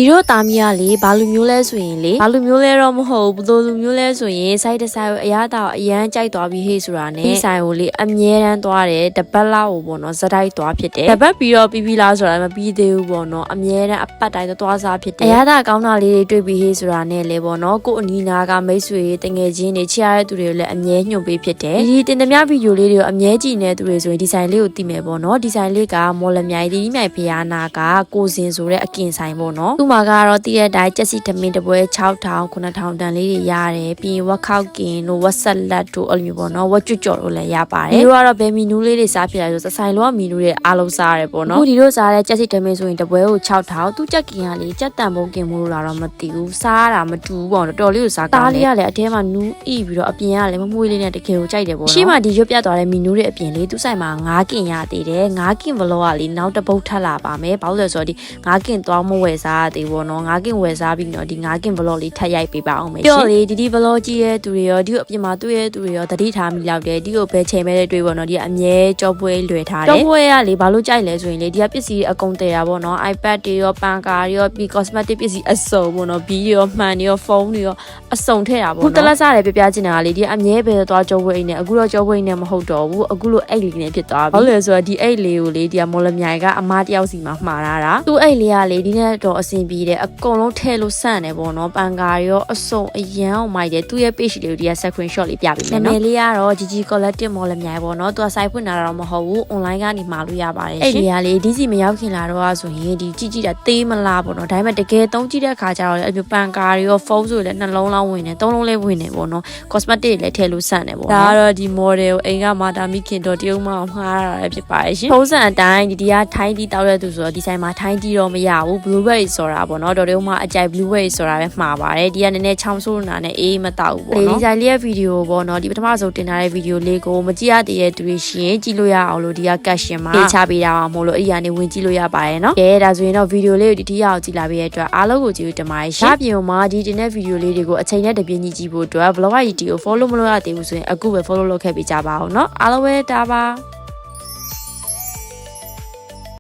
ဒီတော့တာမီကလေဘာလူမျိုးလဲဆိုရင်လေဘာလူမျိုးလဲတော့မဟုတ်ဘူးဘယ်လိုလူမျိုးလဲဆိုရင်စိုက်တဆိုင်ကိုအရသာအရန်ကြိုက်သွားပြီးဟေ့ဆိုတာနဲ့ဒီဆိုင်ကိုလေအမြဲတမ်းသွားတယ်တပတ်လောက်ကိုပေါ့နော်ဇက်တိုက်သွားဖြစ်တယ်တပတ်ပြီးတော့ပြီးလားဆိုတာမပြီးသေးဘူးပေါ့နော်အမြဲတမ်းအပတ်တိုင်းသွားစားဖြစ်တယ်အရသာကောင်းတာလေးတွေတွေ့ပြီးဟေ့ဆိုတာနဲ့လေပေါ့နော်ကို့အနီးနာကမိတ်ဆွေတငယ်ချင်းတွေချရတဲ့သူတွေကိုလည်းအမြဲညွှန်ပေးဖြစ်တယ်ဒီတင်သမျှဗီဒီယိုလေးတွေကိုအမြဲကြည့်နေတဲ့သူတွေဆိုရင်ဒီဆိုင်လေးကိုသိမယ်ပေါ့နော်ဒီဆိုင်လေးကမော်လမြိုင်တီးမြိုင်ဖျားနာကကိုစင်ဆိုတဲ့အကင်ဆိုင်ပေါ့နော်သူ့မှာကတော့တည့်တဲ့အတိုင်းကျက်စီထမင်းတပွဲ6000 9000တန်လေးတွေရတယ်ပြီးရင်ဝက်ခောက်ကင်တို့ဝက်ဆက်လက်တို့အဲ့လိုမျိုးပေါ့နော်ဝက်ကျွတ်ကြော်တို့လည်းရပါတယ်ဒီလိုကတော့ဘယ်မီနူးလေးတွေစားဖြစ်လာဆိုစဆိုင်လုံးကမီနူးတွေအားလုံးစားရတယ်ပေါ့နော်အခုဒီလိုစားတဲ့ကျက်စီထမင်းဆိုရင်တပွဲကို6000သူကြက်ကင်ကလေကြက်တန်ပုံကင်မို့လို့လာတော့မသိဘူးစားရတာမတူဘူးပေါ့နော်တော်လေးကိုစားကောင်းတယ်သားလေးကလည်းအထဲမှာနူးဣပြီးတော့အပြင်ကလည်းမမွေးလေးနဲ့တကယ်ကိုကြိုက်တယ်ပေါ့နော်ရှိမှဒီရွတ်ပြသွားတဲ့မီနူးတွေအပြင်လေးသူဆိုင်မှာ9ကင်ရသေးတယ်9ကင်ဘလော့ကလေနောက်တစ်ပုတ်ထပ်လာပါမယ်ဘာလို့လဲဆိုတော့ဒီ9ကင်သွားမဝယ်စားရသေးပေါ့နော်9ကင်ဝယ်စားပြီးတော့ဒီ9ကင်ဘလော့လေးထပ်ရိုက်ပေးပါအောင်မယ်ပြောလေဒီဘလော့ကြီးရဲ့သူတွေရောဒီကိုအပြင်မှာတွေ့ရဲ့သူတွေရောတတိထားမိလောက်တယ်ဒီကိုဘယ်ချိန်မဲတွေပေါ့နော်ဒီအမြဲကြောပွဲလွယ်ထားတယ်ကြောပွဲကလေဘာလို့ကြိုက်လဲဆိုရင်လေဒီကပစ္စည်းအကုန်တည်တာပေါ့နော် iPad တွေရောပန်ကာတွေရောပြီး cosmetic ပစ္စည်းအစုံပေါ့နော်ဘီရောမှန်တွေရောဖုန်းတွေရောအစုံထည့်တာပေါ့နော်ခုတလက်စားတယ်ပြပြချင်တာလေဒီအမြဲပဲသွားကြောပွဲအိမ်နဲ့အခုတော့ကြောပွဲအိမ်နဲ့မဟုတ်တော့ဘူးအခုလိုအိတ်လေးနဲ့ဖြစ်သွားပြီဘာလို့လဲဆိုတော့ဒီအိတ်လေးကိုလေဒီကမော်လမြိုင်ကအမားတယောက်စီမှာမှားထားတာသူ့အိတ်လေးကလေဒီနဲ့တော့အဆင်ပြေတယ်အကုန်လုံးထည့်လို့ဆန့်တယ်ပေါ့နော်ပန်ကာရောအစုံအရန်အောင်မိုက်တယ်သူ့ရဲ့ page လေးကိုဒီက screenshot လေးပြပေးမယ်နော်နာမည်လေးကတော့ GG Collective မော်လမြိုင်ပေါ့နော်သူက site ဖွင့်တာတော့မဟုတ်ဘူး online ကနေမှာလို့ရပါတယ်အဲ့ဒီကလေဒီစီမရောက်ခင်လာတော့ဆိုရင်ဒီကြည့်ကြည့်တာသေးမလားပေါ့နော်ဒါပေမဲ့တကယ်သုံးကြည့်တဲ့အခါကျတော့လေအပြပန်ကာရောဖုန်းဆိုလည်းနှလုံးလောက်ဝင်တယ်သုံးလုံးလေးဝင်တယ်ပေါ့နော် cosmetic တွေလည်းထည့်လို့ဆန့်တယ်ပေါ့နော်ဒါကတော့ဒီ model ကိုအိမ်ကမာတာမိခင်တော့တရုံမအောင်မှားရတာဖြစ်ပါရဲ့ရှင်ဖုန်းစံအတိုင်းဒီကထိုင်းတီတောက်တဲ့သူဆိုတော့ဒီဆိုင်မှာထိုင်းတီတော့မရဘူး blueberry ဆိုတာပေါ့နော်တော်တရုံမအကြိုက် blueberry ဆိုတာပဲမှာပါတယ်ဒီကနည်းနည်းချောင်းဆိုးနာနဲ့အေးမတောက်ဘူးပေါ့နော်ဒီဆိုင်လေးရဲ့ဗီဒီယိုပေါ့နော်ဒီပထမဆုံးတင်ထားတဲ့ဗီဒီယိုလေးကိုမကြည့်ရသေးတဲ့သူတွေရှင်ကြည့်လို့ရအောင်လို့ဒီက caption မှာပေးချပေးတာအောင်မို့လို့အဲ့ဒီကနေဝင်ကြည့်လို့ရပါတယ်နော်ကဲဒါဆိုရင်တော့ဗီဒီယိုလေးကိုဒီထိရအောင်ကြည့်လာပေးတဲ့အတွက်အားလုံးကိုကျေးဇူးတင်ပါတယ်ရှင်ဒါပြင်မှာဒီတင်တဲ့ဗီဒီယိုလေးတွေကိုအချိန်နဲ့တပြေးညီကြည့်ဖို့အတွက် vlog ကြီးတီကို follow မလုပ်ရသေးဘူးဆိုရင်အခုပဲ follow လုပ်ခဲ့ပေးကြပါအောင်နော်အားလုံးပဲတာပါ